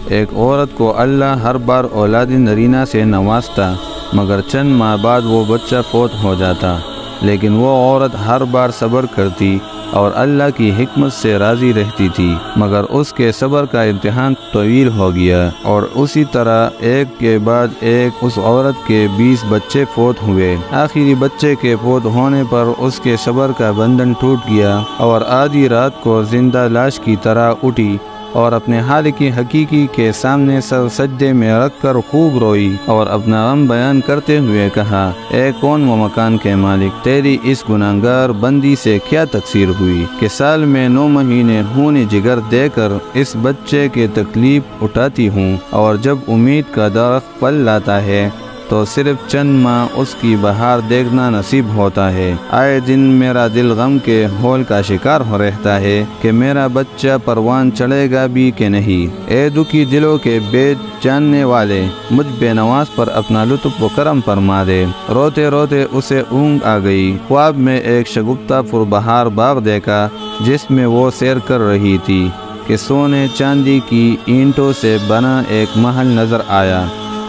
ایک عورت کو اللہ ہر بار اولاد نرینہ سے نوازتا، مگر چند ماہ بعد وہ بچہ فوت ہو جاتا، لیکن وہ عورت ہر بار صبر کرتی اور اللہ کی حکمت سے راضی رہتی تھی، مگر اس کے صبر کا امتحان طویل ہو گیا، اور اسی طرح ایک کے بعد ایک اس عورت کے 20 بچے فوت ہوئے۔ آخری بچے کے فوت ہونے پر اس کے صبر کا بندھن ٹوٹ گیا اور آدھی رات کو زندہ لاش کی طرح اٹھی اور اپنے خالق حقیقی کے سامنے سر سجدے میں رکھ کر خوب روئی اور اپنا غم بیان کرتے ہوئے کہا، اے کون و مکان کے مالک، تیری اس گناہگار بندی سے کیا تقصیر ہوئی کہ سال میں 9 مہینے خون جگر دے کر اس بچے کے تکلیف اٹھاتی ہوں، اور جب امید کا درخت پھل لاتا ہے تو صرف چند ماہ اس کی بہار دیکھنا نصیب ہوتا ہے۔ آئے دن میرا دل غم کے ہول کا شکار ہو رہتا ہے کہ میرا بچہ پروان چڑھے گا بھی کہ نہیں۔ اے دکھی دلوں کے بیت جاننے والے، مجھ بے نواز پر اپنا لطف و کرم فرما دے۔ روتے روتے اسے اونگ آ گئی۔ خواب میں ایک شگفتہ پربہار باغ دیکھا جس میں وہ سیر کر رہی تھی کہ سونے چاندی کی اینٹوں سے بنا ایک محل نظر آیا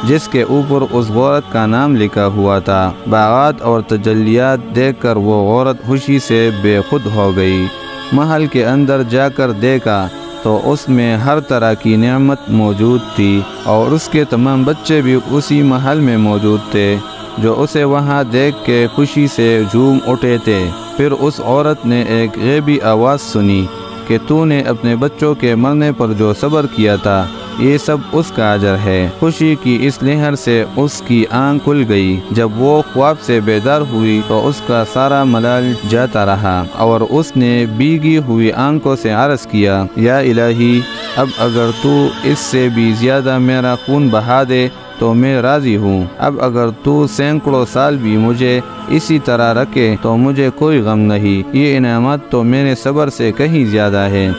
جس کے اوپر اس عورت کا نام لکھا ہوا تھا۔ باغات اور تجلیات دیکھ کر وہ عورت خوشی سے بے خود ہو گئی۔ محل کے اندر جا کر دیکھا تو اس میں ہر طرح کی نعمت موجود تھی، اور اس کے تمام بچے بھی اسی محل میں موجود تھے جو اسے وہاں دیکھ کے خوشی سے جھوم اٹھے تھے۔ پھر اس عورت نے ایک غیبی آواز سنی کہ تو نے اپنے بچوں کے مرنے پر جو صبر کیا تھا، یہ سب اس کا اجر ہے۔ خوشی کی اس لہر سے اس کی آنکھ کھل گئی۔ جب وہ خواب سے بیدار ہوئی تو اس کا سارا ملال جاتا رہا، اور اس نے بھیگی ہوئی آنکھوں سے عرض کیا، یا الہی، اب اگر تو اس سے بھی زیادہ میرا خون بہا دے تو میں راضی ہوں۔ اب اگر تو سینکڑوں سال بھی مجھے اسی طرح رکھے تو مجھے کوئی غم نہیں۔ یہ انعامات تو میرے صبر سے کہیں زیادہ ہے۔